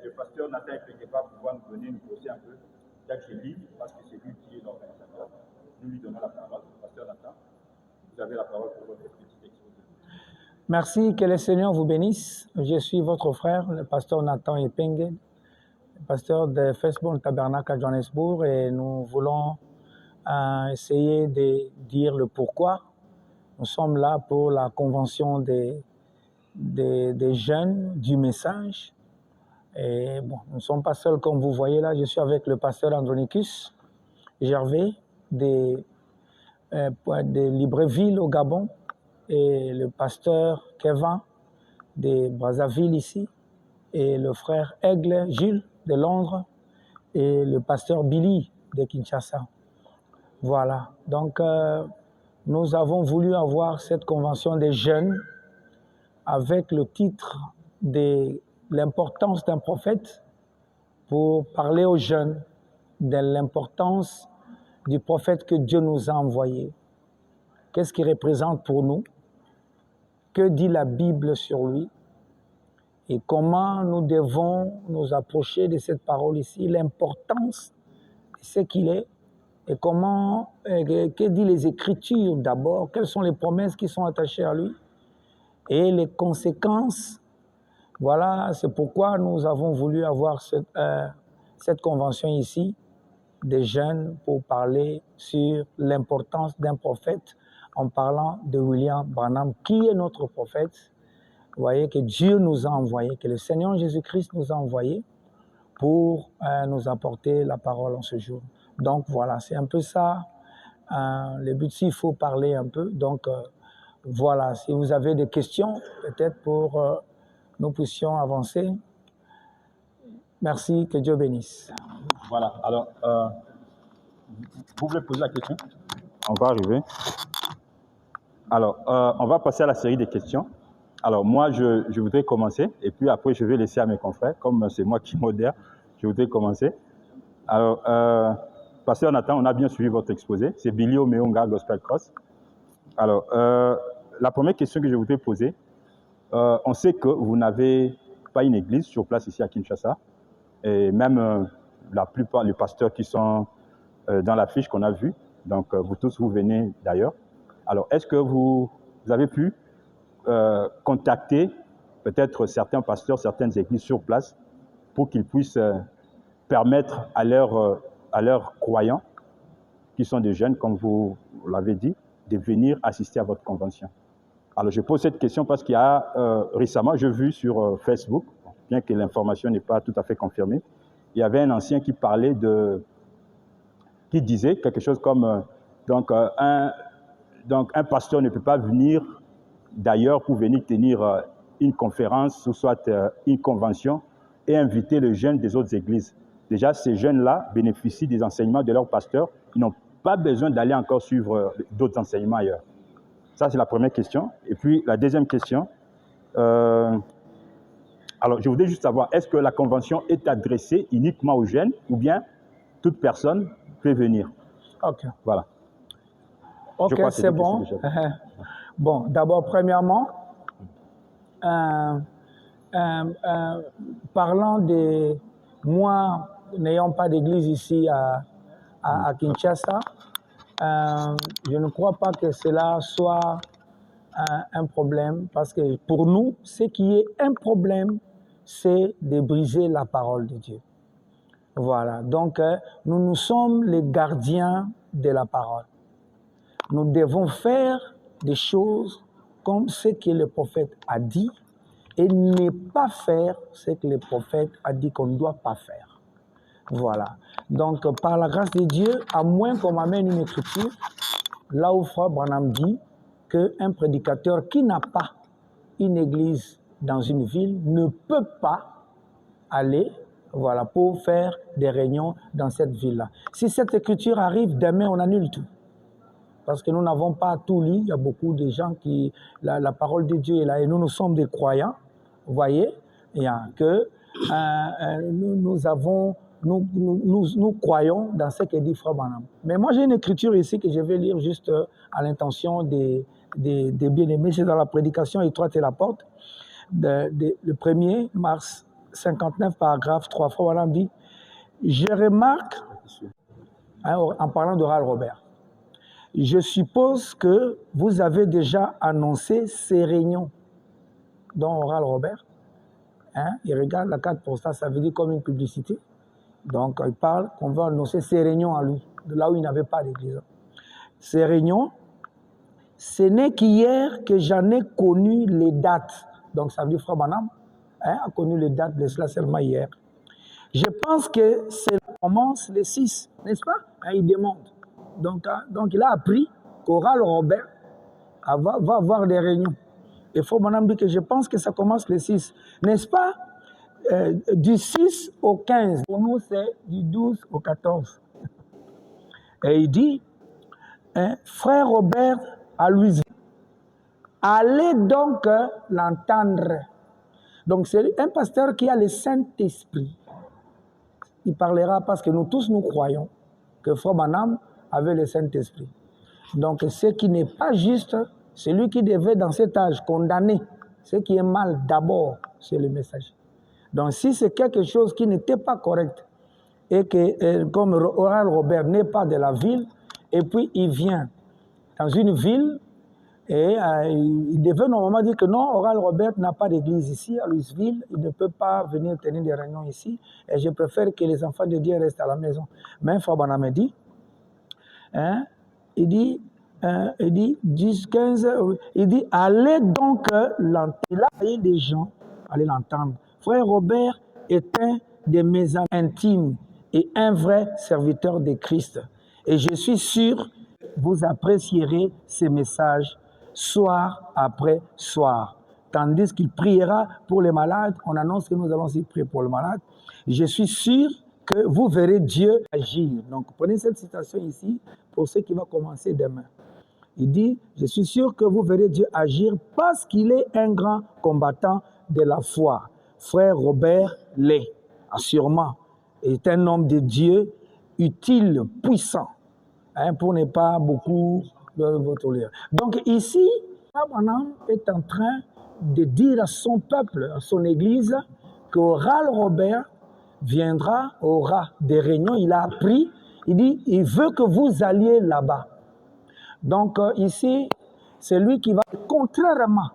le pasteur Nathan Epenge va pouvoir nous donner, nous poser un peu chaque livre, parce que c'est lui qui est l'organisateur. Nous lui donnons la parole. Pasteur Nathan, vous avez la parole pour votre petit exposé. Merci, que le Seigneur vous bénisse. Je suis votre frère, le pasteur Nathan Epenge, pasteur de Facebook Tabernacle à Johannesburg, et nous voulons essayer de dire le pourquoi. Nous sommes là pour la convention des jeunes du message. Et bon, nous ne sommes pas seuls comme vous voyez là. Je suis avec le pasteur Andronicus Gervais de Libreville au Gabon et le pasteur Kevin de Brazzaville ici et le frère Aigle Gilles de Londres et le pasteur Billy de Kinshasa. Voilà, donc nous avons voulu avoir cette convention des jeunes avec le titre de l'importance d'un prophète pour parler aux jeunes de l'importance du prophète que Dieu nous a envoyé. Qu'est-ce qu'il représente pour nous? Que dit la Bible sur lui? Et comment nous devons nous approcher de cette parole ici, l'importance de ce qu'il est, et comment, que dit les Écritures d'abord, quelles sont les promesses qui sont attachées à lui, et les conséquences. Voilà, c'est pourquoi nous avons voulu avoir cette convention ici, des jeunes, pour parler sur l'importance d'un prophète, en parlant de William Branham, qui est notre prophète. Vous voyez que Dieu nous a envoyés, que le Seigneur Jésus-Christ nous a envoyés pour nous apporter la parole en ce jour. Donc voilà, c'est un peu ça. Le but, il faut parler un peu. Donc voilà, si vous avez des questions, peut-être pour nous puissions avancer. Merci, que Dieu bénisse. Voilà, alors, vous voulez poser la question? On va arriver. Alors, on va passer à la série des questions. Alors, moi, je voudrais commencer, et puis après, je vais laisser à mes confrères, comme c'est moi qui modère, je voudrais commencer. Alors, pasteur Nathan, on a bien suivi votre exposé, c'est Billy Omeonga Gospel Cross. Alors, la première question que je voudrais poser, on sait que vous n'avez pas une église sur place ici à Kinshasa, et même la plupart des pasteurs qui sont dans la fiche qu'on a vue, donc vous tous, vous venez d'ailleurs. Alors, est-ce que vous avez pu contacter peut-être certains pasteurs, certaines églises sur place pour qu'ils puissent permettre à leurs croyants, qui sont des jeunes, comme vous l'avez dit, de venir assister à votre convention? Alors, je pose cette question parce qu'il y a récemment, j'ai vu sur Facebook, bien que l'information n'est pas tout à fait confirmée, il y avait un ancien qui parlait qui disait quelque chose comme un pasteur ne peut pas venir d'ailleurs pour venir tenir une conférence ou soit une convention et inviter les jeunes des autres églises. Déjà, ces jeunes-là bénéficient des enseignements de leur pasteur. Ils n'ont pas besoin d'aller encore suivre d'autres enseignements ailleurs. Ça, c'est la première question. Et puis, la deuxième question, alors, je voudrais juste savoir, est-ce que la convention est adressée uniquement aux jeunes ou bien toute personne peut venir? OK. Voilà. OK, c'est bon. Bon, d'abord, premièrement, parlant de moi n'ayant pas d'église ici à Kinshasa, je ne crois pas que cela soit un problème, parce que pour nous, ce qui est un problème, c'est de briser la parole de Dieu. Voilà, donc nous sommes les gardiens de la parole. Nous devons faire des choses comme ce que le prophète a dit et ne pas faire ce que le prophète a dit qu'on ne doit pas faire. Voilà. Donc, par la grâce de Dieu, à moins qu'on m'amène une écriture, là où Frère Branham dit qu'un prédicateur qui n'a pas une église dans une ville ne peut pas aller, voilà, pour faire des réunions dans cette ville-là. Si cette écriture arrive, demain, on annule tout. Parce que nous n'avons pas tout lu. Il y a beaucoup de gens qui... La parole de Dieu est là. Et nous sommes des croyants. Vous voyez, que nous croyons dans ce que dit Frère Branham. Mais moi, j'ai une écriture ici que je vais lire juste à l'intention des bien-aimés. C'est dans la prédication étroite et la porte. Le 1er mars 59, paragraphe 3, Frère Branham dit, je remarque, en parlant d'Oral Robert, je suppose que vous avez déjà annoncé ces réunions dont Oral Robert. Il regarde la carte postale, ça veut dire comme une publicité. Donc, il parle qu'on va annoncer ces réunions à lui, de là où il n'avait pas d'église. Ces réunions, ce n'est qu'hier que j'en ai connu les dates. Donc, ça veut dire Frère Branham a connu les dates de cela seulement hier. Je pense que ça commence le 6, n'est-ce pas? Il demande. Donc, il a appris qu'Oral Robert va avoir des réunions. Et Frère Branham dit que je pense que ça commence le 6. N'est-ce pas? Du 6 au 15. Pour nous, c'est du 12 au 14. Et il dit, Frère Robert à Louisville, allez donc l'entendre. Donc, c'est un pasteur qui a le Saint-Esprit. Il parlera parce que nous tous, nous croyons que Frère Branham avait le Saint-Esprit. Donc, ce qui n'est pas juste, celui qui devait dans cet âge condamner ce qui est mal d'abord, c'est le messager. Donc, si c'est quelque chose qui n'était pas correct, et que, comme Oral Robert n'est pas de la ville, et puis il vient dans une ville, et il devait normalement dire que non, Oral Robert n'a pas d'église ici, à Louisville, il ne peut pas venir tenir des réunions ici, et je préfère que les enfants de Dieu restent à la maison. Mais Frère Branham dit, il dit, 10, 15, il dit, allez donc l'entendre. Il a eu des gens, allez l'entendre. Frère Robert est un de mes amis intimes et un vrai serviteur de Christ. Et je suis sûr que vous apprécierez ces messages soir après soir. Tandis qu'il priera pour les malades, on annonce que nous allons y prier pour les malades. Je suis sûr que vous verrez Dieu agir. Donc, prenez cette citation ici pour ce qui va commencer demain. Il dit, je suis sûr que vous verrez Dieu agir parce qu'il est un grand combattant de la foi. Frère Robert l'est, assurément, est un homme de Dieu utile, puissant, pour ne pas beaucoup de votre lire. Donc ici, Branham est en train de dire à son peuple, à son église, qu'Oral Robert viendra, aura des réunions, il a appris, il dit, il veut que vous alliez là-bas. Donc ici, c'est lui qui va, contrairement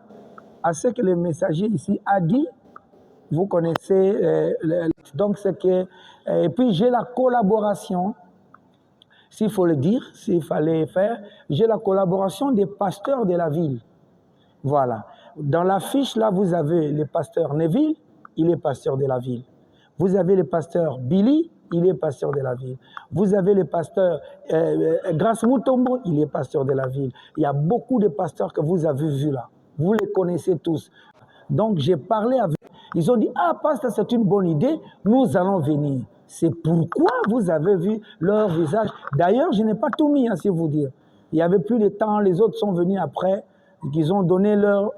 à ce que le messager ici a dit, vous connaissez, donc c'est que, et puis j'ai la collaboration, s'il faut le dire, s'il fallait faire, j'ai la collaboration des pasteurs de la ville. Voilà. Dans la fiche, là, vous avez le pasteur Neville, il est pasteur de la ville. Vous avez le pasteur Billy, il est pasteur de la ville. Vous avez le pasteur Grace Mutombo, il est pasteur de la ville. Il y a beaucoup de pasteurs que vous avez vus là. Vous les connaissez tous. Donc, j'ai parlé avec eux. Ils ont dit, ah, pasteur, c'est une bonne idée, nous allons venir. C'est pourquoi vous avez vu leur visage. D'ailleurs, je n'ai pas tout mis, si vous dire. Il n'y avait plus de temps, les autres sont venus après, ils ont donné leur...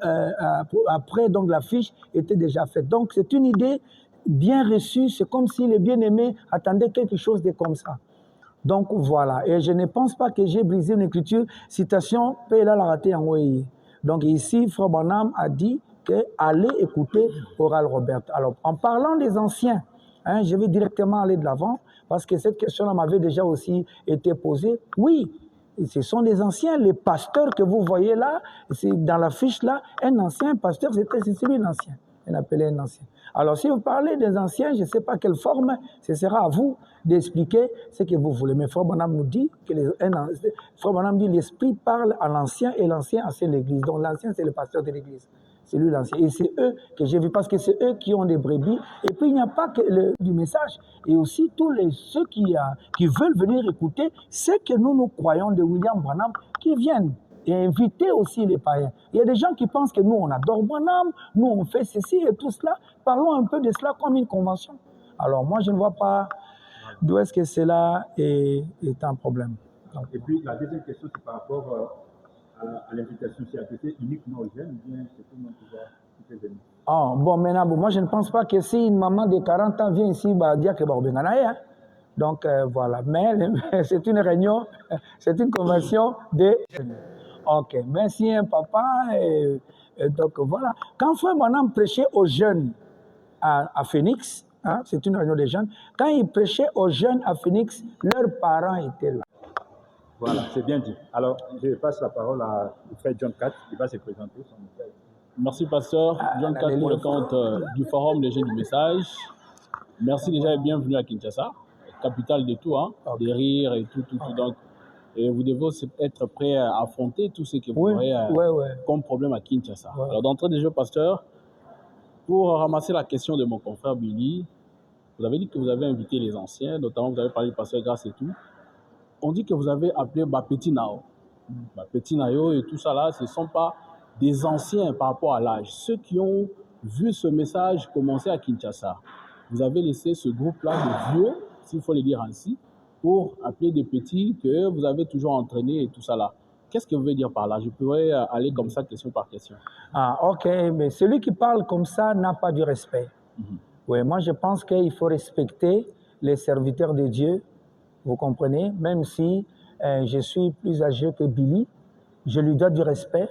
après, donc la fiche était déjà faite. Donc, c'est une idée bien reçue, c'est comme si les bien-aimés attendaient quelque chose de comme ça. Donc, voilà. Et je ne pense pas que j'ai brisé une écriture. Citation, Pela l'a raté en Ouéi. Donc, ici, Frère Branham a dit allez écouter Oral Robert. Alors, en parlant des anciens, je vais directement aller de l'avant, parce que cette question-là m'avait déjà aussi été posée. Oui, ce sont des anciens, les pasteurs que vous voyez là, c'est dans la fiche là, un ancien pasteur, c'est lui l'ancien, on appelait un ancien. Alors, si vous parlez des anciens, je ne sais pas quelle forme, ce sera à vous d'expliquer ce que vous voulez. Mais Frère Branham nous dit que Frère Branham dit l'Esprit parle à l'ancien et l'ancien à l'Église. Donc, l'ancien, c'est le pasteur de l'Église. C'est lui l'ancien. Et c'est eux que j'ai vu, parce que c'est eux qui ont des brebis. Et puis, il n'y a pas que du message. Et aussi, tous ceux qui veulent venir écouter ce que nous croyons de William Branham, qui viennent. Et inviter aussi les païens. Il y a des gens qui pensent que nous, on adore Branham, nous, on fait ceci et tout cela. Parlons un peu de cela comme une convention. Alors, moi, je ne vois pas d'où est-ce que cela est un problème. Donc, et puis, la deuxième question, c'est par rapport à l'invitation. C'est adressé uniquement aux jeunes, ou bien c'est tout le monde qui peut venir? Oh, bon, maintenant, moi, je ne pense pas que si une maman de 40 ans vient ici, bah, dire que bah, donc, voilà. Mais c'est une réunion, c'est une convention de jeunes. Ok, merci un papa. Donc voilà. Quand Frère Branham prêchait aux jeunes, à Phoenix, hein, c'est une réunion des jeunes. Quand il prêchait aux jeunes à Phoenix, leurs parents étaient là. Voilà, c'est bien dit. Alors, je passe la parole à frère John Cat, qui va se présenter. Merci, pasteur John Cat, pour le compte du Forum des Jeunes du Message. Merci déjà et bienvenue à Kinshasa, capitale de tout, hein, des rires et tout. Donc, et vous devez être prêt à affronter tout ce que vous aurez comme problème à Kinshasa. Alors, d'entrée de jeu, pasteur, pour ramasser la question de mon confrère Billy, vous avez dit que vous avez invité les anciens, notamment vous avez parlé du pasteur Grâce et tout. On dit que vous avez appelé Bapeti Nao. Bapeti Nao et tout ça là, ce ne sont pas des anciens par rapport à l'âge. Ceux qui ont vu ce message commencer à Kinshasa, vous avez laissé ce groupe-là de vieux, s'il faut le dire ainsi, pour appeler des petits que vous avez toujours entraînés et tout ça là. Qu'est-ce que vous voulez dire par là? Je pourrais aller comme ça, question par question. Ah, ok, mais celui qui parle comme ça n'a pas du respect. Oui, moi je pense qu'il faut respecter les serviteurs de Dieu, vous comprenez? Même si je suis plus âgé que Billy, je lui dois du respect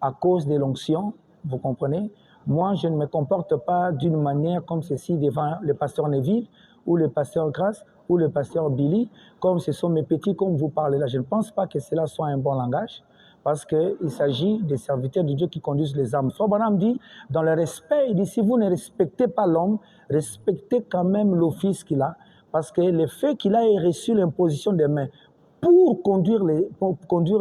à cause de l'onction, vous comprenez? Moi, je ne me comporte pas d'une manière comme ceci devant le pasteur Neville ou le pasteur Grace ou le pasteur Billy, comme ce sont mes petits, comme vous parlez là. Je ne pense pas que cela soit un bon langage, parce qu'il s'agit des serviteurs de Dieu qui conduisent les âmes. Frère Branham dit, dans le respect, il dit, si vous ne respectez pas l'homme, respectez quand même l'office qu'il a, parce que le fait qu'il a reçu l'imposition des mains pour conduire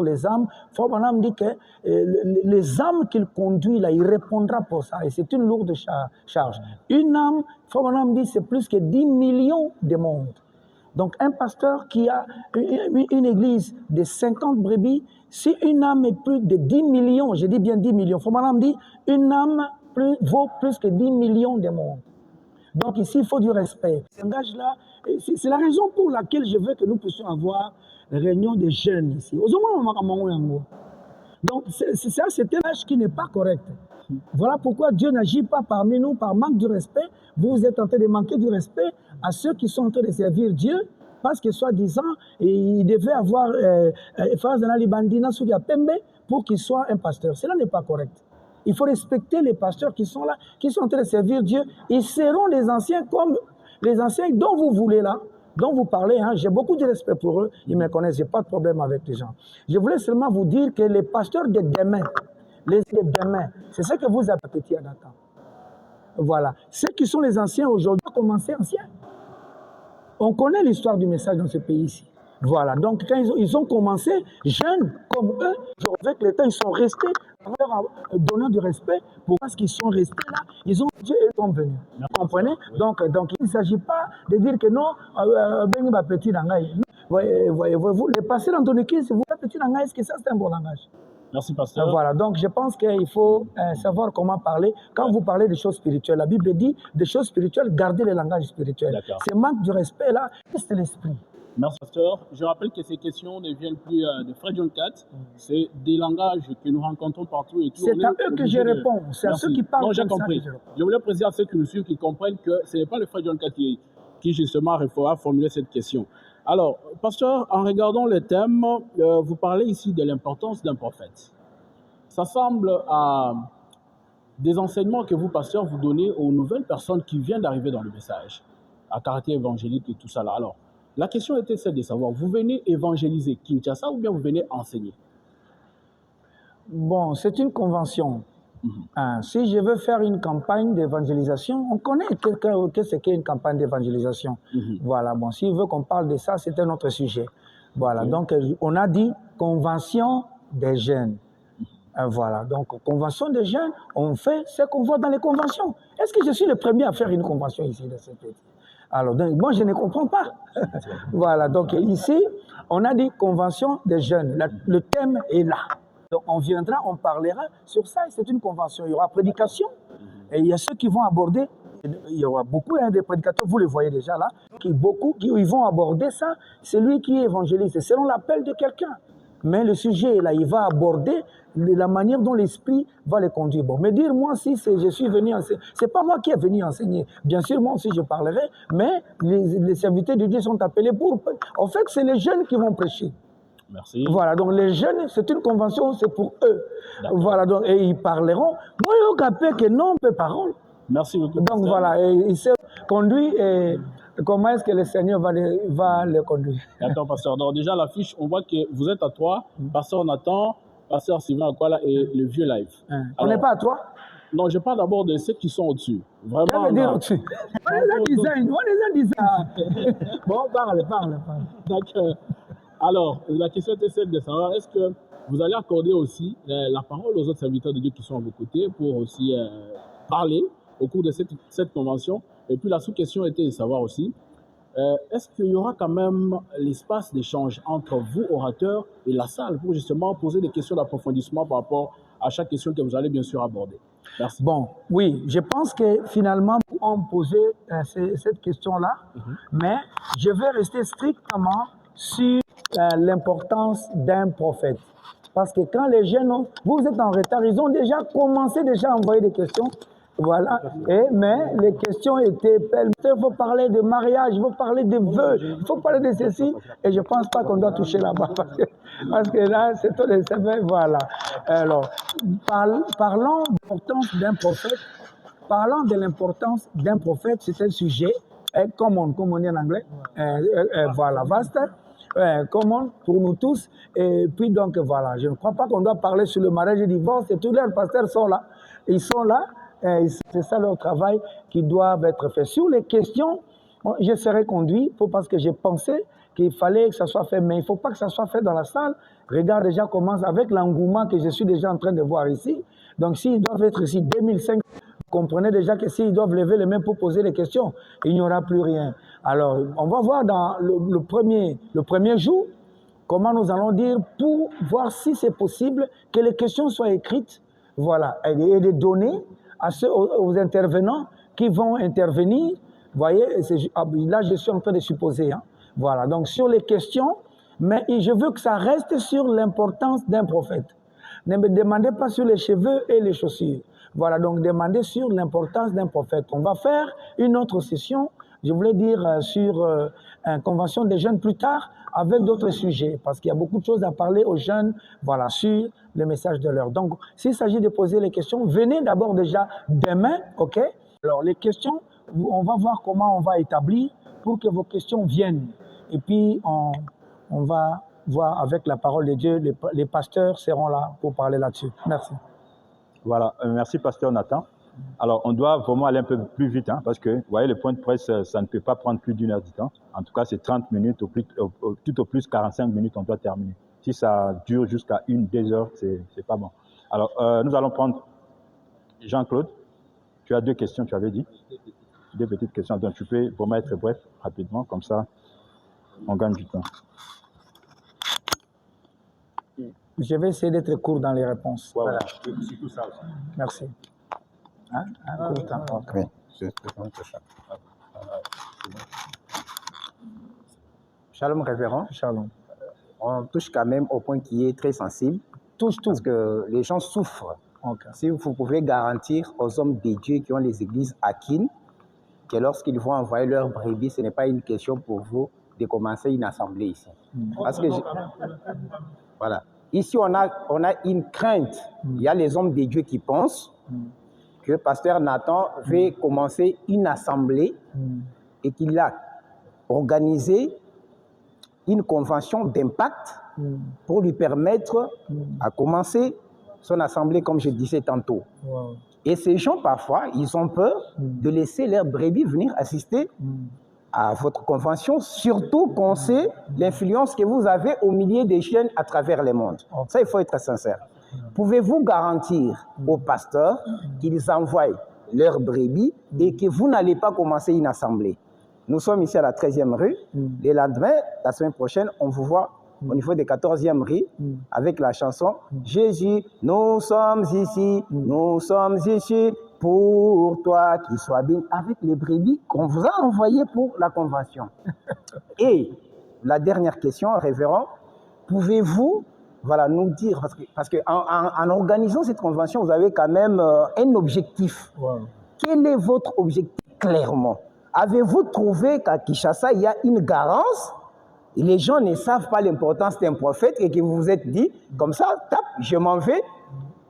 les âmes, Frère Branham dit que les âmes qu'il conduit, là, il répondra pour ça, et c'est une lourde charge. Une âme, Frère Branham dit, c'est plus que 10 millions de mondes. Donc, un pasteur qui a une église de 50 brebis, si une âme est plus de 10 millions, je dis bien 10 millions, Frère Branham dit, une âme vaut plus que 10 millions de mondes. Donc ici, il faut du respect. Ce langage-là, c'est la raison pour laquelle je veux que nous puissions avoir une réunion des jeunes ici. Donc c'est un âge qui n'est pas correct. Voilà pourquoi Dieu n'agit pas parmi nous par manque de respect. Vous êtes en train de manquer du respect à ceux qui sont en train de servir Dieu, parce que soi-disant, il devait avoir pour qu'il soit un pasteur. Cela n'est pas correct. Il faut respecter les pasteurs qui sont là, qui sont en train de servir Dieu. Ils seront les anciens comme les anciens dont vous voulez là, dont vous parlez. Hein. J'ai beaucoup de respect pour eux. Ils me connaissent, je n'ai pas de problème avec les gens. Je voulais seulement vous dire que les pasteurs de demain, c'est ce que vous appelez à Nathan. Voilà. Ceux qui sont les anciens aujourd'hui ont commencé anciens. On connaît l'histoire du message dans ce pays-ci. Voilà, donc quand ils ont commencé jeunes comme eux, avec le temps, ils sont restés en leur donnant du respect pour parce qu'ils sont restés là, ils ont Dieu et sont venus. Vous comprenez? Donc il ne s'agit pas de dire que non, petit langage. Voyez-vous, les pasteurs d'Antoniki, si vous êtes petit langage, est-ce que ça c'est un bon langage? Merci, pasteur. Voilà, donc je pense qu'il faut savoir comment parler. Quand vous parlez des choses spirituelles, la Bible dit des choses spirituelles, gardez le langage spirituel. Ce manque de respect là, c'est l'esprit. Merci, pasteur. Je rappelle que ces questions ne viennent plus de Frère John Cat. C'est des langages que nous rencontrons partout. C'est à eux que je réponds. C'est à ceux qui parlent. Non, j'ai compris. Je voulais préciser à ceux qui nous suivent, qui comprennent que ce n'est pas le Frère John Cat qui justement a formulé cette question. Alors, pasteur, en regardant le thème, vous parlez ici de l'importance d'un prophète. Ça semble à des enseignements que vous, pasteur, vous donnez aux nouvelles personnes qui viennent d'arriver dans le message, à caractère évangélique et tout ça là. Alors, la question était celle de savoir, vous venez évangéliser Kinshasa ou bien vous venez enseigner? Bon, c'est une convention. Si je veux faire une campagne d'évangélisation, on connaît ce qu'est une campagne d'évangélisation. Voilà, bon, s'il veut qu'on parle de ça, c'est un autre sujet. Voilà, donc on a dit convention des jeunes. Voilà, donc convention des jeunes, on fait ce qu'on voit dans les conventions. Est-ce que je suis le premier à faire une convention ici dans cette pays? Alors, donc, moi, je ne comprends pas. Voilà, donc ici, on a dit convention des jeunes. Le thème est là. Donc, on viendra, on parlera sur ça. C'est une convention. Il y aura prédication. Et il y a ceux qui vont aborder. Il y aura beaucoup de prédicateurs, vous les voyez déjà là, ils vont aborder ça. C'est lui qui est évangéliste. C'est selon l'appel de quelqu'un. Mais le sujet est là, il va aborder la manière dont l'esprit va les conduire. Bon, mais dire moi si je suis venu enseigner, c'est pas moi qui est venu enseigner. Bien sûr, moi aussi je parlerai, mais les serviteurs de Dieu sont appelés pour. En fait, c'est les jeunes qui vont prêcher. Merci. Voilà, donc les jeunes, c'est une convention, c'est pour eux. Voilà, donc et ils parleront. Moi, je capé que non, peu parole. Merci beaucoup. Donc pasteur. voilà, et il se conduit et comment est-ce que le Seigneur va le conduire. D'accord, pasteur. Donc déjà, l'affiche, on voit que vous êtes à 3, pasteur Nathan, pasteur Sylvain Akwala et le vieux live. On n'est pas à 3? Non, je parle d'abord de ceux qui sont au-dessus. Vraiment. Qu'est-ce que dire là. au-dessus? On les a design. Bon, parle. D'accord. Alors, la question était celle de savoir, est-ce que vous allez accorder aussi la parole aux autres serviteurs de Dieu qui sont à vos côtés pour aussi parler au cours de cette convention? Et puis la sous-question était de savoir aussi, est-ce qu'il y aura quand même l'espace d'échange entre vous, orateurs, et la salle pour justement poser des questions d'approfondissement par rapport à chaque question que vous allez bien sûr aborder? Merci. Bon, oui, je pense que finalement, on posait cette question-là, mais je vais rester strictement sur l'importance d'un prophète. Parce que quand les jeunes, vous êtes en retard, ils ont déjà commencé à envoyer des questions. Voilà. Mais les questions étaient belles. Il faut parler de mariage, il faut parler de vœux, il faut parler de ceci. Et je ne pense pas qu'on doit toucher là-bas. Parce que là, c'est tout les semaines. Voilà. Alors, parlons de l'importance d'un prophète. Parlant de l'importance d'un prophète, c'est un sujet common, comme on dit en anglais. Voilà, vaste. Common pour nous tous. Et puis donc, voilà. Je ne crois pas qu'on doit parler sur le mariage et le divorce. Et tous les pasteurs sont là. Ils sont là. C'est ça leur travail qui doit être fait. Sur les questions, je serai conduit parce que j'ai pensé qu'il fallait que ça soit fait, mais il ne faut pas que ça soit fait dans la salle. Regarde déjà comment, avec l'engouement que je suis déjà en train de voir ici. Donc s'ils doivent être ici 2005, vous comprenez déjà que s'ils doivent lever les mains pour poser les questions, il n'y aura plus rien. Alors, on va voir dans le premier jour comment nous allons dire pour voir si c'est possible que les questions soient écrites, voilà, et les données aux intervenants qui vont intervenir. Vous voyez, là je suis en train de supposer. Voilà, donc sur les questions, mais je veux que ça reste sur l'importance d'un prophète. Ne me demandez pas sur les cheveux et les chaussures. Voilà, donc demandez sur l'importance d'un prophète. On va faire une autre session, je voulais dire, sur une convention des jeunes plus tard, avec d'autres sujets, parce qu'il y a beaucoup de choses à parler aux jeunes, voilà, sur le message de l'heure. Donc, s'il s'agit de poser les questions, venez d'abord déjà demain, ok? Alors, les questions, on va voir comment on va établir pour que vos questions viennent. Et puis, on va voir avec la parole de Dieu, les pasteurs seront là pour parler là-dessus. Merci. Voilà, merci pasteur Nathan. Alors, on doit vraiment aller un peu plus vite, parce que, vous voyez, le point de presse, ça ne peut pas prendre plus d'une heure du temps. En tout cas, c'est 30 minutes, tout au plus 45 minutes, on doit terminer. Si ça dure jusqu'à 1-2 heures, c'est pas bon. Alors, nous allons prendre Jean-Claude. Tu as 2 questions, tu avais dit. 2 petites questions, donc tu peux vraiment être bref, rapidement, comme ça, on gagne du temps. Je vais essayer d'être court dans les réponses. Ouais, voilà. Ouais, c'est tout ça aussi. Merci. Un court temps. Oui. Shalom, révérend. Shalom. On touche quand même au point qui est très sensible. Touche tout. Parce que les gens souffrent. Okay. Si vous pouvez garantir aux hommes de Dieu qui ont les églises à Kin que lorsqu'ils vont envoyer leurs brebis, ce n'est pas une question pour vous de commencer une assemblée ici. Parce que voilà. Ici, on a une crainte. Il y a les hommes de Dieu qui pensent que pasteur Nathan veut commencer une assemblée et qu'il a organisé une convention d'impact pour lui permettre à commencer son assemblée, comme je disais tantôt. Wow. Et ces gens, parfois, ils ont peur de laisser leurs brebis venir assister à votre convention, surtout qu'on sait l'influence que vous avez au milieu des jeunes à travers le monde. Ça, il faut être sincère. Pouvez-vous garantir aux pasteurs qu'ils envoient leurs brebis et que vous n'allez pas commencer une assemblée? Nous sommes ici à la 13e rue. Le lendemain, la semaine prochaine, on vous voit au niveau de 14e rue avec la chanson « Jésus, nous sommes ici pour toi qui sois bien » avec les brebis qu'on vous a envoyées pour la convention. Et la dernière question, révérend, pouvez-vous nous dire, parce qu'en organisant cette convention, vous avez quand même un objectif. Wow. Quel est votre objectif clairement? Avez-vous trouvé qu'à Kinshasa, il y a une garance et les gens ne savent pas l'importance d'un prophète et que vous vous êtes dit, comme ça, tape, je m'en vais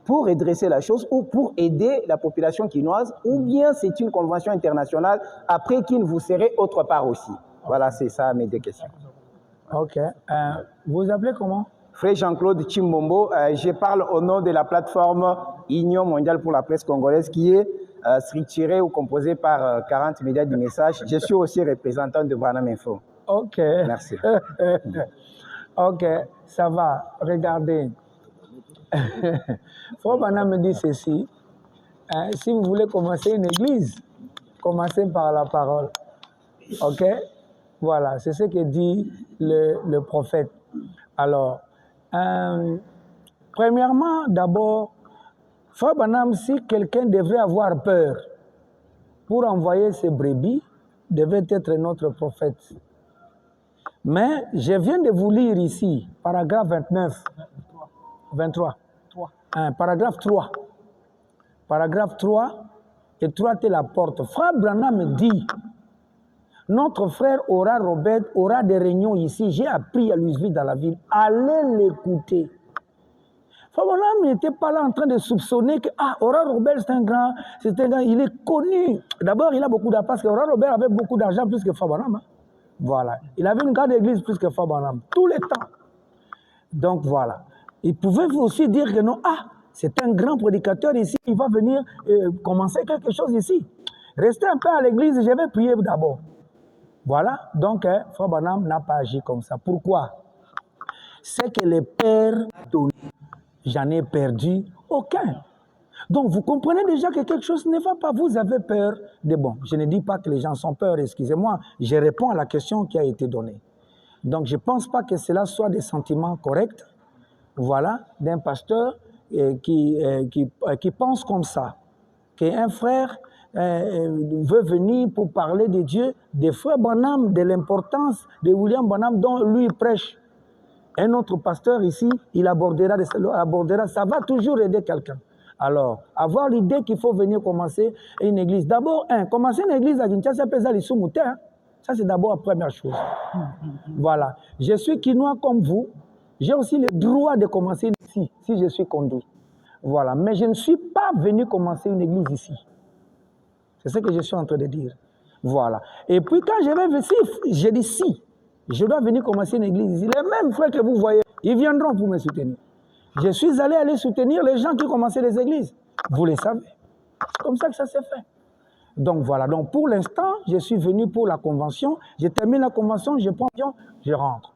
pour redresser la chose ou pour aider la population quinoise, ou bien c'est une convention internationale après qui vous serez autre part aussi? Voilà, c'est ça mes deux questions. Ok. Vous vous appelez comment? Frère Jean-Claude Chimbombo, je parle au nom de la plateforme Union mondiale pour la presse congolaise qui est structurée ou composée par 40 médias du message. Je suis aussi représentant de Branham Info. Ok. Merci. Ok, ça va. Regardez. Frère Branham me dit ceci. Si vous voulez commencer une église, commencez par la parole. Ok? Voilà, c'est ce que dit le prophète. Alors, premièrement, d'abord, Frère Branham, si quelqu'un devrait avoir peur pour envoyer ses brebis, devait être notre prophète. Mais je viens de vous lire ici, paragraphe 23. Paragraphe 3. Paragraphe 3, et 3 est la porte. Frère Branham dit, notre frère Ora Robert aura des réunions ici. J'ai appris à Louisville dans la ville. Allez l'écouter. Frère Branham n'était pas là en train de soupçonner que Ora Robert c'est un grand, il est connu. D'abord, il a beaucoup d'argent parce que Ora Robert avait beaucoup d'argent plus que Frère Branham. Voilà. Il avait une grande église plus que Frère Branham. Tous les temps. Donc voilà. Il pouvait aussi dire que non, c'est un grand prédicateur ici, il va venir commencer quelque chose ici. Restez un peu à l'église, je vais prier d'abord. Voilà, donc Frère Branham n'a pas agi comme ça. Pourquoi? C'est que les pères donnent, j'en ai perdu aucun. Donc vous comprenez déjà que quelque chose ne va pas, vous avez peur de bon. Je ne dis pas que les gens sont peur, excusez-moi, je réponds à la question qui a été donnée. Donc je ne pense pas que cela soit des sentiments corrects, voilà, d'un pasteur qui pense comme ça, qu'un frère veut venir pour parler de Dieu, des frères Branham, de l'importance de William Branham dont lui prêche. Un autre pasteur ici, il abordera, ça va toujours aider quelqu'un. Alors, avoir l'idée qu'il faut venir commencer une église. D'abord, commencer une église à Kinshasa, ça c'est d'abord la première chose. Voilà. Je suis quinois comme vous. J'ai aussi le droit de commencer ici, si je suis conduit. Voilà. Mais je ne suis pas venu commencer une église ici. C'est ce que je suis en train de dire. Voilà. Et puis quand je vais ici, je dis si. Je dois venir commencer une église ici. Les mêmes frères que vous voyez, ils viendront pour me soutenir. Je suis allé soutenir les gens qui commençaient les églises. Vous le savez. C'est comme ça que ça s'est fait. Donc voilà. Donc pour l'instant, je suis venu pour la convention. Je termine la convention, je prends l'avion, je rentre.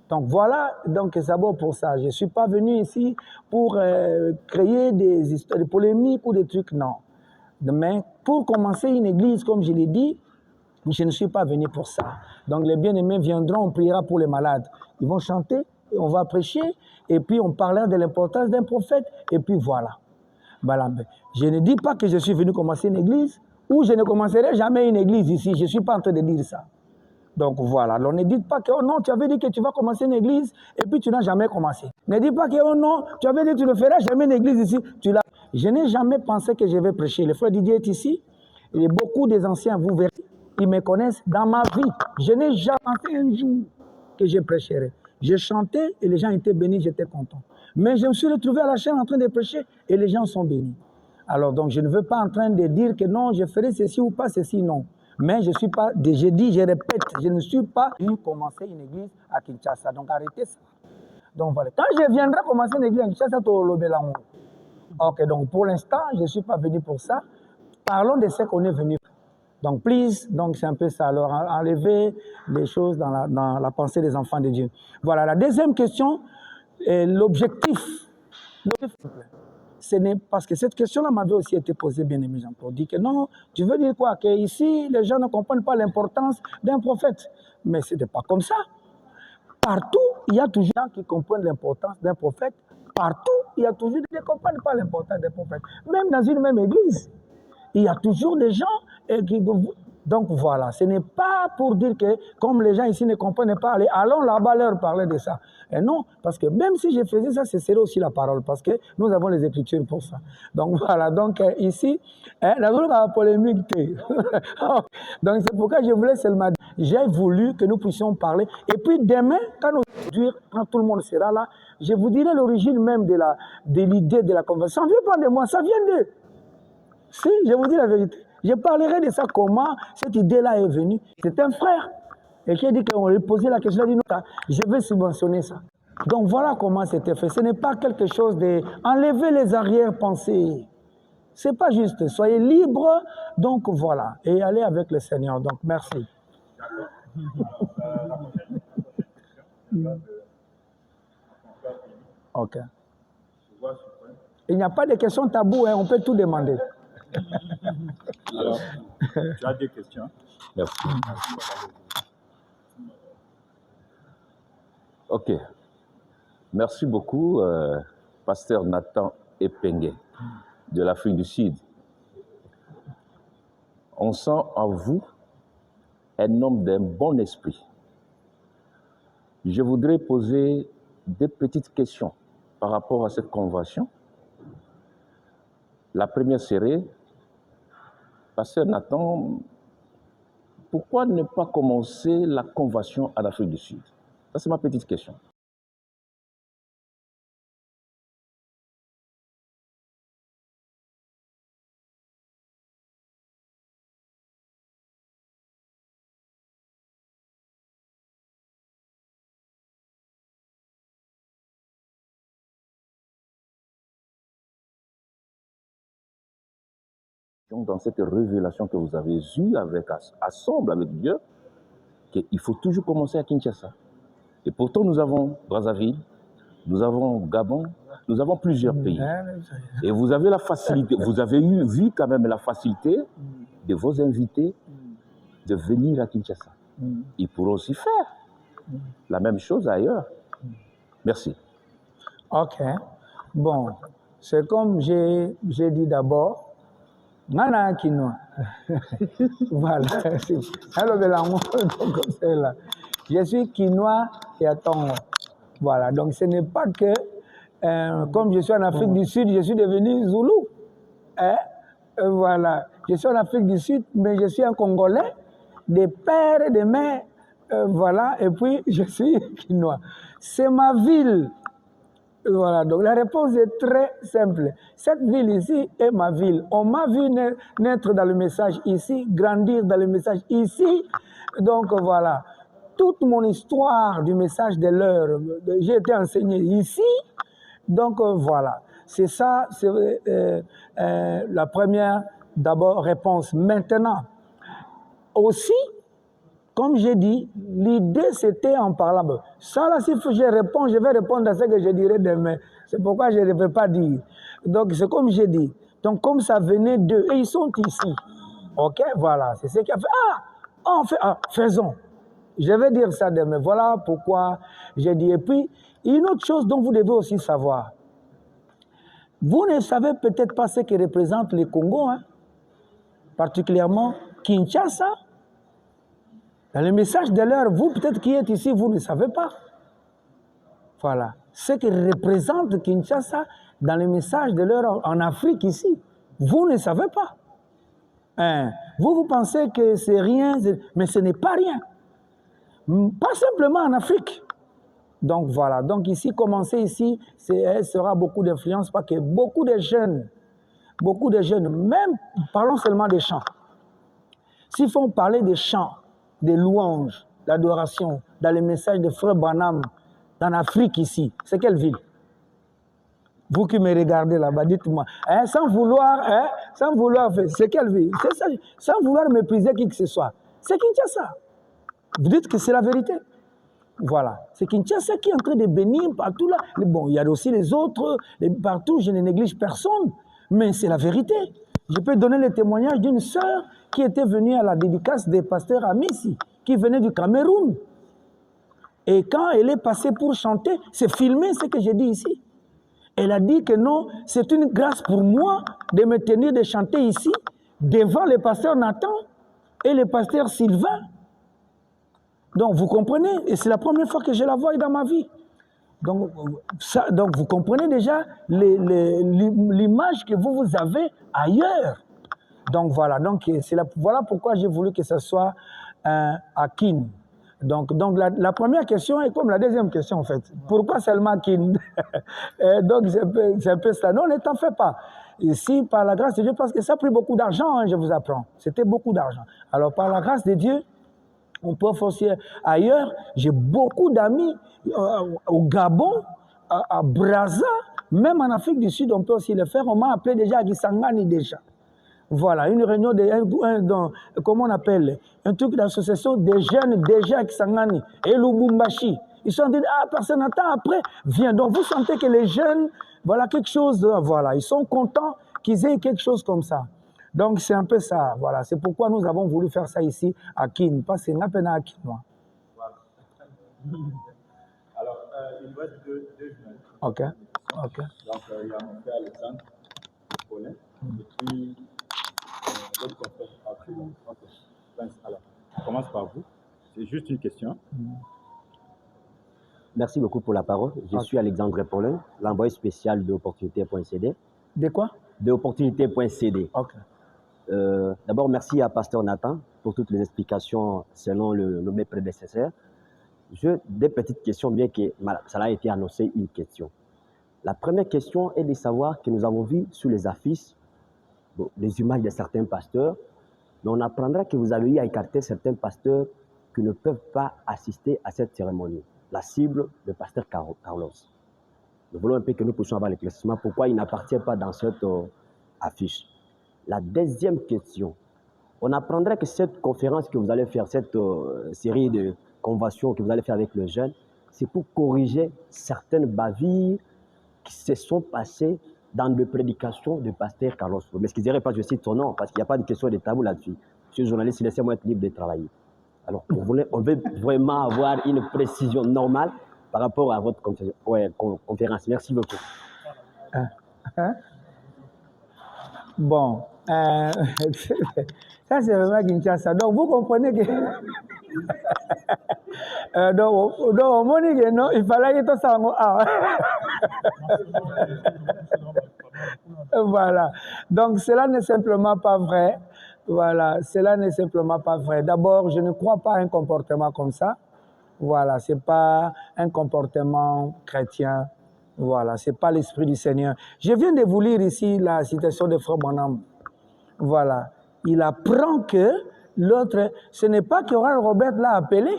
Donc voilà, donc c'est d'abord pour ça. Je ne suis pas venu ici pour créer des histoires, des polémiques ou des trucs, non. Mais pour commencer une église, comme je l'ai dit, je ne suis pas venu pour ça. Donc les bien-aimés viendront, on priera pour les malades. Ils vont chanter, on va prêcher, et puis on parlera de l'importance d'un prophète, et puis voilà. Voilà. Je ne dis pas que je suis venu commencer une église, ou je ne commencerai jamais une église ici. Je ne suis pas en train de dire ça. Donc voilà, alors ne dites pas que oh non, tu avais dit que tu vas commencer une église et puis tu n'as jamais commencé. Ne dites pas que oh non, tu avais dit que tu ne feras jamais une église ici. Je n'ai jamais pensé que je vais prêcher. Le frère Didier est ici, et beaucoup des anciens, vous verrez, ils me connaissent dans ma vie. Je n'ai jamais pensé un jour que je prêcherais. Je chantais et les gens étaient bénis, j'étais content. Mais je me suis retrouvé à la chaîne en train de prêcher et les gens sont bénis. Alors donc je ne veux pas en train de dire que non, je ferai ceci ou pas ceci, non. Mais je suis pas, je dis, je répète, je ne suis pas venu commencer une église à Kinshasa. Donc arrêtez ça. Donc voilà. Quand je viendrai commencer une église à Kinshasa, tu vas. Ok, donc pour l'instant, je ne suis pas venu pour ça. Parlons de ce qu'on est venu. Donc please, donc c'est un peu ça. Alors enlever les choses dans la pensée des enfants de Dieu. Voilà, la deuxième question, l'objectif. Ce n'est parce que cette question-là m'avait aussi été posée, bien aimé Jean-Paul. Dit que non, tu veux dire quoi? Que ici, les gens ne comprennent pas l'importance d'un prophète. Mais ce n'est pas comme ça. Partout, il y a toujours des gens qui comprennent l'importance d'un prophète. Partout, il y a toujours des gens qui ne comprennent pas l'importance d'un prophète. Même dans une même église, il y a toujours des gens qui... Donc voilà, ce n'est pas pour dire que comme les gens ici ne comprennent pas, allons là-bas leur parler de ça. Et non, parce que même si je faisais ça, ce serait aussi la parole, parce que nous avons les Écritures pour ça. Donc voilà, donc ici, la polémique. Donc c'est pourquoi je voulais seulement dire, j'ai voulu que nous puissions parler. Et puis demain, quand tout le monde sera là, je vous dirai l'origine même de l'idée de la convention. Ça ne vient pas de moi, ça vient d'eux. Si, je vous dis la vérité. Je parlerai de ça, comment cette idée-là est venue. C'est un frère. Et qui a dit qu'on lui posait la question, il a dit non, je vais subventionner ça. Donc voilà comment c'était fait. Ce n'est pas quelque chose de... Enlever les arrière-pensées. Ce n'est pas juste. Soyez libres. Donc voilà. Et allez avec le Seigneur. Donc merci. Ok. Il n'y a pas de questions taboues, hein, on peut tout demander. Alors, tu as deux questions. Merci. Ok. Merci beaucoup, pasteur Nathan Epengue de l'Afrique du Sud. On sent en vous un homme d'un bon esprit. Je voudrais poser des petites questions par rapport à cette convention. La première serait, pasteur Nathan, pourquoi ne pas commencer la convention en Afrique du Sud? Ça, c'est ma petite question. Dans cette révélation que vous avez eue ensemble avec Dieu, qu'il faut toujours commencer à Kinshasa. Et pourtant, nous avons Brazzaville, nous avons Gabon, nous avons plusieurs pays. Et vous avez la facilité, vous avez vu quand même la facilité de vos invités de venir à Kinshasa. Ils pourront aussi faire la même chose ailleurs. Merci. Ok. Bon, c'est comme j'ai dit d'abord, Nana Kinoa. Voilà. Je suis Kinois et à Tongo. Voilà. Donc ce n'est pas que, comme je suis en Afrique du Sud, je suis devenu Zoulou. Voilà. Je suis en Afrique du Sud, mais je suis un Congolais, des pères et des mères. Voilà. Et puis je suis Kinois. C'est ma ville. Voilà, donc la réponse est très simple. Cette ville ici est ma ville. On m'a vu naître dans le message ici, grandir dans le message ici. Donc voilà, toute mon histoire du message de l'heure, j'ai été enseigné ici. Donc voilà, c'est ça, c'est la première d'abord réponse. Maintenant, aussi, comme j'ai dit, l'idée c'était en parlant. Ça là, si je réponds, je vais répondre à ce que je dirai demain. C'est pourquoi je ne vais pas dire. Donc c'est comme j'ai dit. Donc comme ça venait d'eux, et ils sont ici. Ok, voilà, c'est ce qui a fait. Faisons. Je vais dire ça demain. Voilà pourquoi j'ai dit. Et puis, une autre chose dont vous devez aussi savoir. Vous ne savez peut-être pas ce que représente le Congo, hein? Particulièrement Kinshasa. Dans le message de l'heure, vous peut-être qui êtes ici, vous ne savez pas. Voilà. Ce que représente Kinshasa dans le message de l'heure en Afrique ici, vous ne savez pas. Vous pensez que c'est rien, mais ce n'est pas rien. Pas simplement en Afrique. Donc voilà. Donc ici, commencer ici, sera beaucoup d'influence parce que beaucoup de jeunes, même, parlons seulement des chants. S'il faut parler des chants, des louanges, d'adoration, dans les messages de Frère Branham, dans l'Afrique ici, c'est quelle ville? Vous qui me regardez là-bas, dites-moi, sans vouloir faire, c'est quelle ville? C'est ça, sans vouloir mépriser qui que ce soit. C'est Kinshasa. Vous dites que c'est la vérité. Voilà. C'est Kinshasa qui est en train de bénir partout là. Bon, il y a aussi les autres, partout, je ne néglige personne, mais c'est la vérité. Je peux donner le témoignage d'une sœur qui était venue à la dédicace des pasteurs Amissi, qui venait du Cameroun. Et quand elle est passée pour chanter, c'est filmé ce que j'ai dit ici. Elle a dit que non, c'est une grâce pour moi de me tenir de chanter ici, devant le pasteur Nathan et le pasteur Sylvain. Donc vous comprenez, et c'est la première fois que je la vois dans ma vie. Donc vous comprenez déjà l'image que vous avez ailleurs. Donc voilà, voilà pourquoi j'ai voulu que ce soit à Kin. Donc la première question est comme la deuxième question en fait. Pourquoi seulement Kin? Donc c'est un peu ça. Non, ne t'en fais pas. Ici, par la grâce de Dieu, parce que ça a pris beaucoup d'argent, hein, je vous apprends. C'était beaucoup d'argent. Alors par la grâce de Dieu, on peut forcer ailleurs. J'ai beaucoup d'amis au Gabon, à Brazza, même en Afrique du Sud, on peut aussi le faire. On m'a appelé déjà à Kisangani déjà. Voilà, une réunion, comment on appelle, un truc d'association des jeunes déjà à Kisangani et Lubumbashi. Ils sont dit, ah, personne n'attend après, viens. Donc vous sentez que les jeunes, voilà quelque chose, voilà, ils sont contents qu'ils aient quelque chose comme ça. Donc c'est un peu ça, voilà. C'est pourquoi nous avons voulu faire ça ici à Kin, parce que c'est un peu à Kin. Voilà. Alors, il me reste deux jeunes. Ok. Donc, il y a mon frère Alexandre, Paulin, et puis l'autre confrère. Alors, on commence par vous. C'est juste une question. Merci beaucoup pour la parole. Je suis Alexandre Paulin, l'envoyé spécial de Opportunité.cd. De quoi? De Opportunité.cd. Ok. D'abord, merci à Pasteur Nathan pour toutes les explications selon mes prédécesseurs. Des petites questions, bien que ça a été annoncé une question. La première question est de savoir que nous avons vu sur les affiches les images de certains pasteurs, mais on apprendra que vous avez eu à écarter certains pasteurs qui ne peuvent pas assister à cette cérémonie. La cible, le pasteur Carlos. Nous voulons un peu que nous puissions avoir l'éclaircissement pourquoi il n'appartient pas dans cette affiche. La deuxième question, on apprendra que cette conférence que vous allez faire, cette série de conventions que vous allez faire avec les jeunes, c'est pour corriger certaines bavures qui se sont passées dans les prédications du pasteur Carlos. Mais excusez-moi pas, je cite son nom, parce qu'il n'y a pas de question de tabou là-dessus. Monsieur le journaliste, laissez-moi être libre de travailler. Alors, on veut vraiment avoir une précision normale par rapport à votre conférence. Merci beaucoup. Bon, ça c'est vraiment Kinshasa. Donc vous comprenez que donc au Monique, non, il fallait que tout ça. Voilà. Donc cela n'est simplement pas vrai. Voilà, cela n'est simplement pas vrai. D'abord, je ne crois pas à un comportement comme ça. Voilà, c'est pas un comportement chrétien. Voilà, c'est pas l'esprit du Seigneur. Je viens de vous lire ici la citation de Frère Bonhomme. Voilà, il apprend que l'autre, ce n'est pas qu'Oral Robert l'a appelé.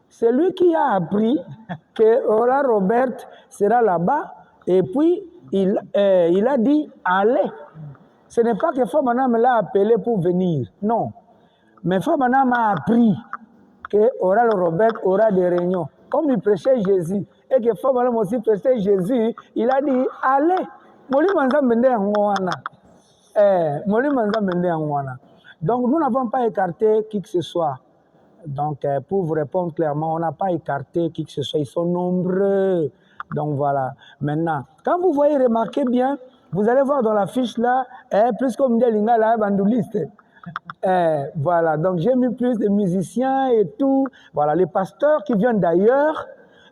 C'est lui qui a appris que Oral Robert sera là-bas et puis il a dit allez. Ce n'est pas que Frère Bonhomme l'a appelé pour venir, non. Mais Frère Bonhomme a appris que Oral Robert aura des réunions. Comme il prêchait Jésus, et que Frère Bonhomme aussi prêchait Jésus, il a dit allez. Donc nous n'avons pas écarté qui que ce soit. Donc pour vous répondre clairement, on n'a pas écarté qui que ce soit. Ils sont nombreux. Donc voilà. Maintenant, quand vous voyez, remarquez bien, vous allez voir dans la fiche là, plus comme des lingas là, bandoulistes. Voilà, donc j'ai mis plus de musiciens et tout. Voilà, les pasteurs qui viennent d'ailleurs.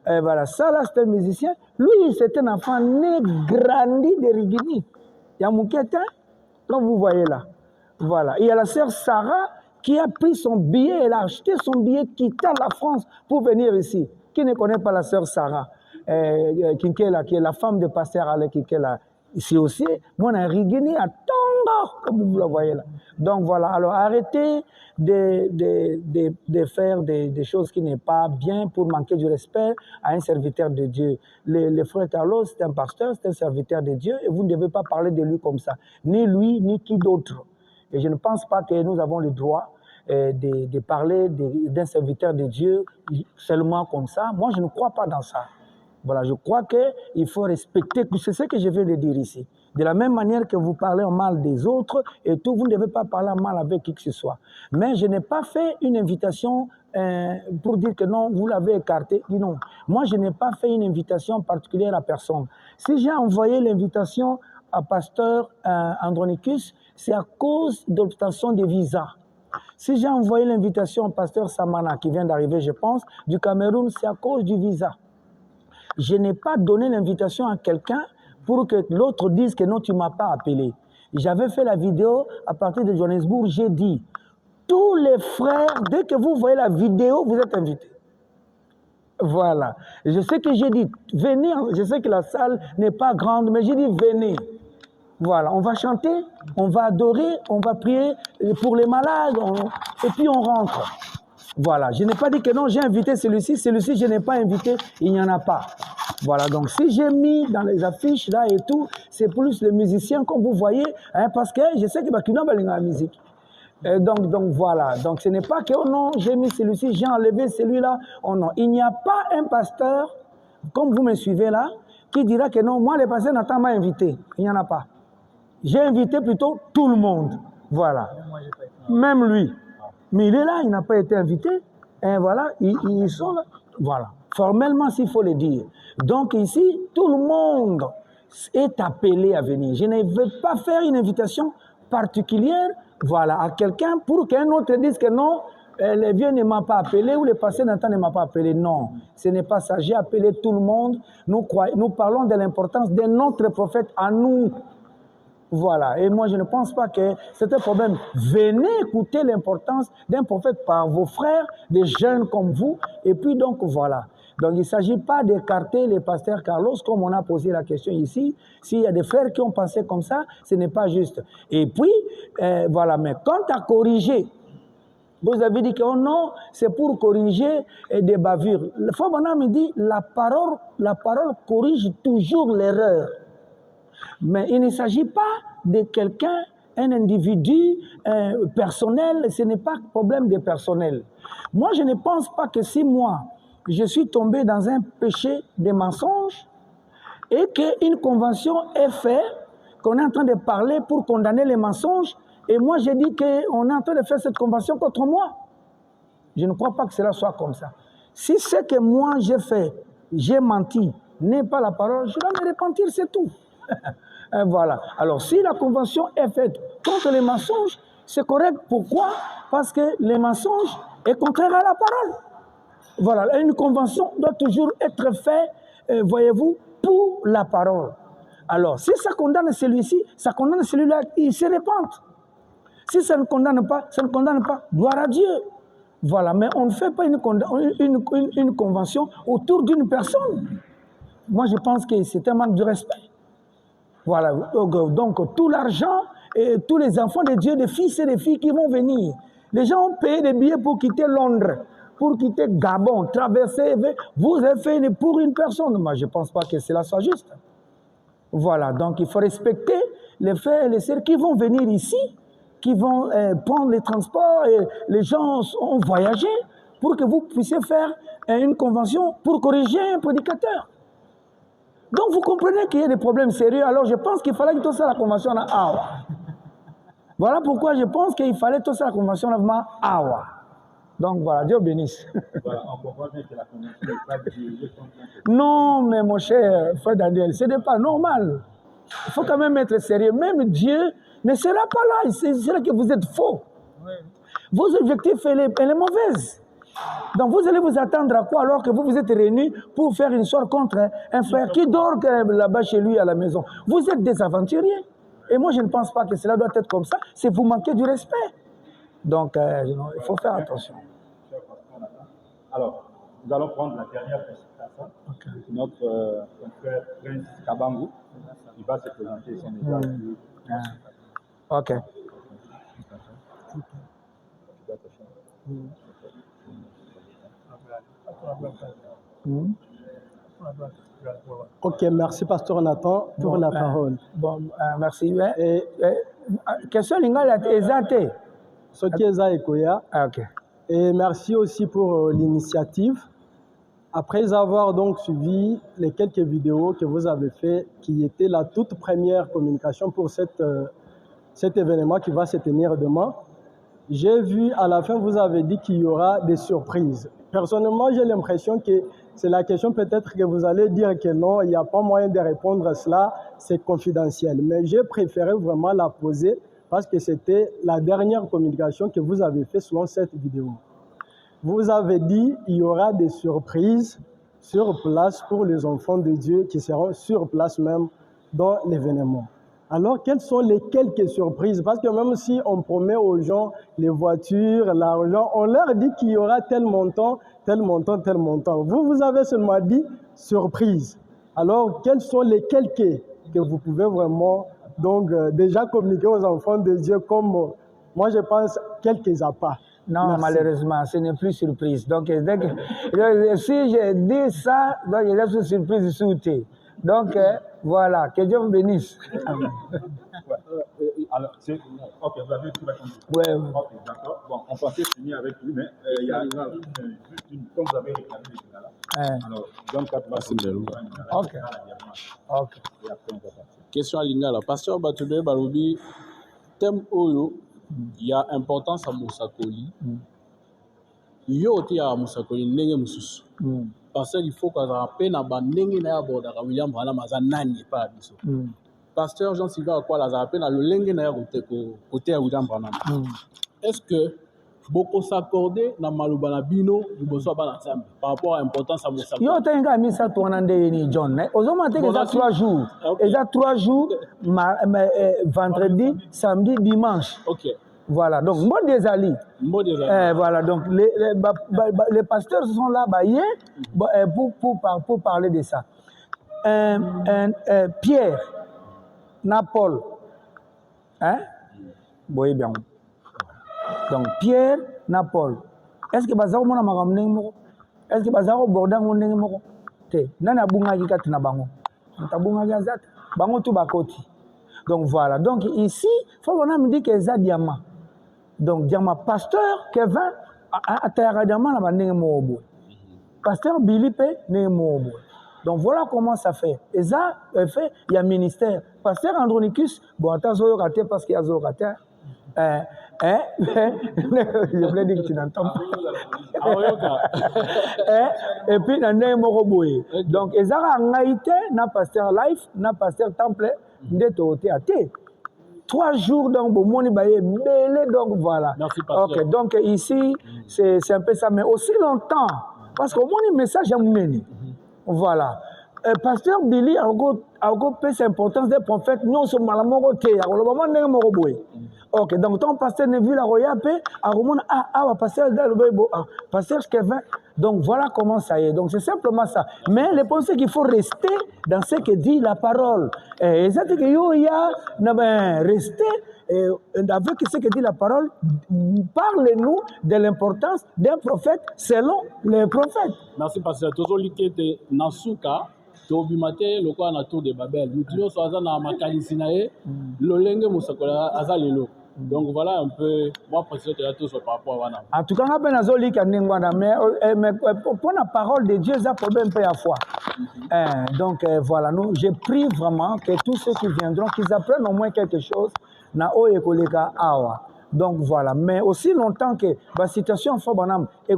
Voilà, ça là c'est un musicien. Lui, c'est un enfant né, grandi de Rigini. Il y a Mouketa, comme vous voyez là. Voilà, il y a la sœur Sarah qui a pris son billet, elle a acheté son billet, quitter la France pour venir ici. Qui ne connaît pas la sœur Sarah, qui est la femme de pasteur Alec Kinkela. Ici aussi, moi, on a Rigini à Tongo, comme vous le voyez là. Donc voilà, alors arrêtez de faire des choses qui n'est pas bien pour manquer du respect à un serviteur de Dieu. Le frère Carlos, c'est un pasteur, c'est un serviteur de Dieu, et vous ne devez pas parler de lui comme ça. Ni lui, ni qui d'autre. Et je ne pense pas que nous avons le droit de parler d'un serviteur de Dieu seulement comme ça. Moi, je ne crois pas dans ça. Voilà, je crois qu'il faut respecter, c'est ce que je viens de dire ici. De la même manière que vous parlez en mal des autres et tout, vous ne devez pas parler en mal avec qui que ce soit. Mais je n'ai pas fait une invitation pour dire que non, vous l'avez écarté. Dis non. Moi, je n'ai pas fait une invitation particulière à personne. Si j'ai envoyé l'invitation à pasteur Andronicus, c'est à cause de l'obtention des visas. Si j'ai envoyé l'invitation au pasteur Samana, qui vient d'arriver, je pense, du Cameroun, c'est à cause du visa. Je n'ai pas donné l'invitation à quelqu'un pour que l'autre dise que non, tu ne m'as pas appelé. J'avais fait la vidéo à partir de Johannesburg, j'ai dit, tous les frères, dès que vous voyez la vidéo, vous êtes invités. Voilà. Je sais que j'ai dit, venez, je sais que la salle n'est pas grande, mais j'ai dit, venez. Voilà, on va chanter, on va adorer, on va prier pour les malades, et puis on rentre. Voilà, je n'ai pas dit que non, j'ai invité celui-ci, je n'ai pas invité, il n'y en a pas. Voilà, donc si j'ai mis dans les affiches là et tout, c'est plus les musiciens comme vous voyez, hein, parce que je sais que Bakina va la musique. Donc voilà, donc ce n'est pas que oh non, j'ai mis celui-ci, j'ai enlevé celui-là. Oh non, il n'y a pas un pasteur, comme vous me suivez là, qui dira que non, moi le pasteur Nathan m'a invité. Il n'y en a pas. J'ai invité plutôt tout le monde. Voilà. Même lui. Mais il est là, il n'a pas été invité. Et voilà, ils sont là. Voilà. Formellement, s'il faut le dire. Donc ici, tout le monde est appelé à venir. Je ne veux pas faire une invitation particulière, voilà, à quelqu'un pour qu'un autre dise que non, le vieux ne m'a pas appelé ou le pasteur Nathan ne m'a pas appelé. Non, ce n'est pas ça. J'ai appelé tout le monde. Nous parlons de l'importance de notre prophète à nous. Voilà, et moi je ne pense pas que c'est un problème. Venez écouter l'importance d'un prophète par vos frères, des jeunes comme vous, et puis donc voilà. Donc il ne s'agit pas d'écarter les pasteurs Carlos, comme on a posé la question ici. S'il y a des frères qui ont pensé comme ça, ce n'est pas juste. Et puis, voilà, mais quant à corriger, vous avez dit que oh non, c'est pour corriger des bavures. Le frère Bonham me dit, la parole corrige toujours l'erreur. Mais il ne s'agit pas de quelqu'un, un individu personnel, ce n'est pas un problème de personnel. Moi, je ne pense pas que si moi, je suis tombé dans un péché de mensonge et qu'une convention est faite, qu'on est en train de parler pour condamner les mensonges, et moi j'ai dit qu'on est en train de faire cette convention contre moi. Je ne crois pas que cela soit comme ça. Si ce que moi j'ai fait, j'ai menti, n'est pas la parole, je dois me repentir, c'est tout. Voilà. Alors, si la convention est faite contre les mensonges, c'est correct. Pourquoi? Parce que les mensonges est contraire à la parole. Voilà. Une convention doit toujours être faite, voyez-vous, pour la parole. Alors, si ça condamne celui-ci, ça condamne celui-là, il se répand. Si ça ne condamne pas, ça ne condamne pas. Gloire à Dieu. Voilà. Mais on ne fait pas une convention autour d'une personne. Moi, je pense que c'est un manque de respect. Voilà, donc tout l'argent et tous les enfants de Dieu, des fils et des filles qui vont venir. Les gens ont payé des billets pour quitter Londres, pour quitter Gabon, traverser. Vous avez fait pour une personne. Moi, je ne pense pas que cela soit juste. Voilà, donc il faut respecter les frères et les sœurs qui vont venir ici, qui vont prendre les transports, et les gens ont voyagé pour que vous puissiez faire une convention pour corriger un prédicateur. Donc vous comprenez qu'il y a des problèmes sérieux. Alors je pense qu'il fallait que tout ça la convention à Awa. Voilà pourquoi je pense qu'il fallait tout ça la convention à Awa. Donc voilà, Dieu bénisse. Voilà, on comprend bien que la convention n'est pas dirigée contre. Non, mais mon cher frère Daniel, ce n'est pas normal. Il faut quand même être sérieux. Même Dieu ne sera pas là. Il sera que vous êtes faux. Oui. Vos objectifs, elle est mauvaise. Donc vous allez vous attendre à quoi alors que vous vous êtes réunis pour faire une sorte contre un frère qui dort là-bas chez lui à la maison. Vous êtes des aventuriers. Et moi je ne pense pas que cela doit être comme ça. C'est vous manquer du respect. Donc il faut faire attention. Alors, nous allons prendre la dernière présentation. Okay. Notre frère Prince Kabangu, il va se présenter son état. Ok. Ok, merci Pasteur Nathan pour la parole. Bon, merci. Question lingala ezate. Sokieza Ekoya. Ok. Et merci aussi pour l'initiative. Après avoir donc suivi les quelques vidéos que vous avez fait, qui était la toute première communication pour cet événement qui va se tenir demain, j'ai vu à la fin, vous avez dit qu'il y aura des surprises. Personnellement, j'ai l'impression que c'est la question peut-être que vous allez dire que non, il n'y a pas moyen de répondre à cela, c'est confidentiel. Mais j'ai préféré vraiment la poser parce que c'était la dernière communication que vous avez faite selon cette vidéo. Vous avez dit qu'il y aura des surprises sur place pour les enfants de Dieu qui seront sur place même dans l'événement. Alors, quelles sont les quelques surprises? Parce que même si on promet aux gens les voitures, l'argent, on leur dit qu'il y aura tel montant, tel montant, tel montant. Vous avez seulement dit surprise. Alors, quels sont les quelques que vous pouvez vraiment donc, déjà communiquer aux enfants de Dieu comme, moi je pense, quelques appâts? Non, Merci. Malheureusement, ce n'est plus surprise. Donc, dès que, si je dis ça, donc il y a une surprise sous thé. Donc, voilà, que Dieu vous bénisse. Alors, ok, vous avez tout répondu. Ouais. Ok, d'accord. Bon, on pensait finir avec lui, mais il y a juste une, comme vous avez réclamé les là. Alors, donc, Ok. Ok. Et après, on va partir. Question à Lingala. Pasteur Batoube Balobi, thème Oyo, il y a importance à Moussakoli. Yo te ya Moussakoli, nenge mususu. Parce qu'il faut qu'on rappelle na nenge na ya borda William Branham aza nani pa biso. Pasteur Jean-Sylvain a quoi la rappelle na le lenge na ya côté à William Branham. Est-ce que beaucoup s'accorder na maluba na bino liboso ba na nzambe par rapport à l'importance à Moussakoli? Yo te nga misa to nande ni John. Ozoma te que ça 3 jours. Et ça 3 jours vendredi, samedi, dimanche. OK. Voilà, donc moi des alliés. Voilà, donc les pasteurs sont là pour parler de ça. Pierre, Paul, hein? Voyez bien. Donc Pierre, Paul. Est-ce que bazaro mona makamne moko? Est-ce que bazaro bordan mona moko? Te, nana bunga ki katina bango. Tabunga ki azat, bango tu bakoti. Donc voilà, donc ici, faut qu'on me dit que ça diamant. Donc, diamant pasteur Kevin a diamant la banding mobo. Pasteur Bilipe ne mobo. Donc voilà comment ça fait. Et ça fait, il y a ministère. Pasteur Andronicus, bon attends, zoyokaté parce qu'il y a zoyokaté. Je voulais dire que tu n'entends pas. Et puis, il y a un moroboé. Donc, et ça a ngaïté, na pasteur Life, na pasteur Temple, d'être au théâtre. 3 jours, donc, bon, mon ibaye, belé, donc, voilà. Merci, pasteur. Ok, donc, ici, c'est un peu ça, mais aussi longtemps, parce que mon message est mené. Voilà. Pasteur Billy a encore plus l'importance des prophètes, nous sommes à la moroté, à le moment de moroboé. Ok, donc, ton pasteur ne vu la royauté, à remonter, pasteur Kevin. Donc, voilà comment ça y est. Donc, c'est simplement ça. Mais le point, c'est qu'il faut rester dans ce que dit la parole. Et c'est que il y a, rester avec ce que dit la parole, parlez-nous de l'importance d'un prophète selon les prophètes. Merci, pasteur. Toujours l'ikete Nasuka. Tobimate loko na tour de Babel. Nous disons ça na makanisinae lolenge musakola azalelo. Donc voilà un peu moi préciser de la tous par rapport à wana. En tout cas, on a bien azoli kanengwana mais pour la parole de Dieu ça problème peu à foi. Donc voilà, nous j'ai pris vraiment que tous ceux qui viendront qu'ils apprennent au moins quelque chose na o ekoleka awa. Donc voilà, mais aussi longtemps que la situation Fobanam est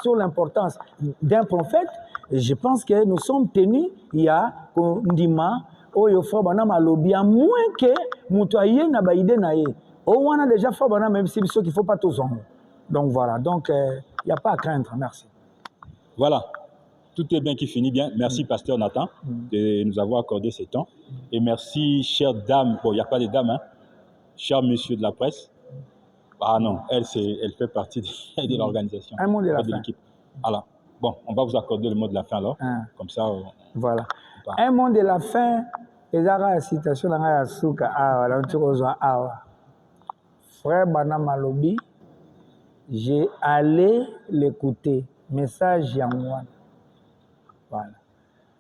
sur l'importance d'un prophète, je pense que nous sommes tenus, il y a Ndima, Oyo Fobanam a lobby, à moins que Moutaye n'a pas idée naïe. On a déjà Fobanam, même si qu'il ne faut pas tous en. Donc voilà, donc il n'y a pas à craindre, merci. Voilà, tout est bien qui finit bien. Merci, pasteur Nathan, de nous avoir accordé ce temps. Et merci, chère dame, bon, il n'y a pas de dame, hein, cher monsieur de la presse. Ah non, elle fait partie de l'organisation. Un mot de la de fin. l'équipe. Alors, bon, on va vous accorder le mot de la fin alors. Comme ça. Voilà. Un mot de la fin, et la citation de la Souka, Frère Banam Alobi, j'ai allé l'écouter. Message Yangwan. Voilà.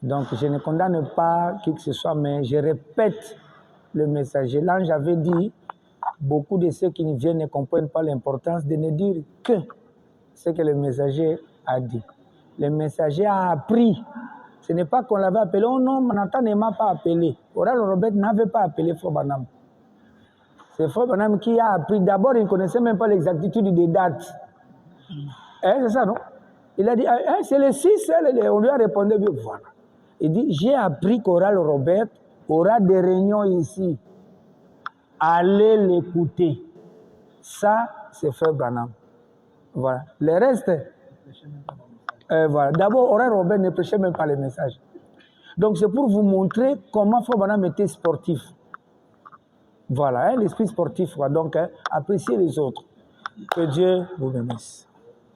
Donc, je ne condamne pas qui que ce soit, mais je répète le message. Là, j'avais dit. Beaucoup de ceux qui viennent ne comprennent pas l'importance de ne dire que ce que le messager a dit. Le messager a appris. Ce n'est pas qu'on l'avait appelé. Oh non, Nathan ne m'a pas appelé. Oral Robert n'avait pas appelé Frère Banam. C'est Frère Banam qui a appris. D'abord, il ne connaissait même pas l'exactitude des dates. C'est ça, non? Il a dit, c'est le 6, on lui a répondu, voilà. Il dit, j'ai appris qu'Oral Robert aura des réunions ici. Allez l'écouter. Ça, c'est Frère Branham. Voilà. Le reste, voilà. D'abord, Oral Robert ne prêchait même pas les messages. Donc, c'est pour vous montrer comment Frère Branham était sportif. Voilà, hein, l'esprit sportif, quoi. Donc, appréciez les autres. Que Dieu vous bénisse.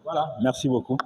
Voilà, merci beaucoup.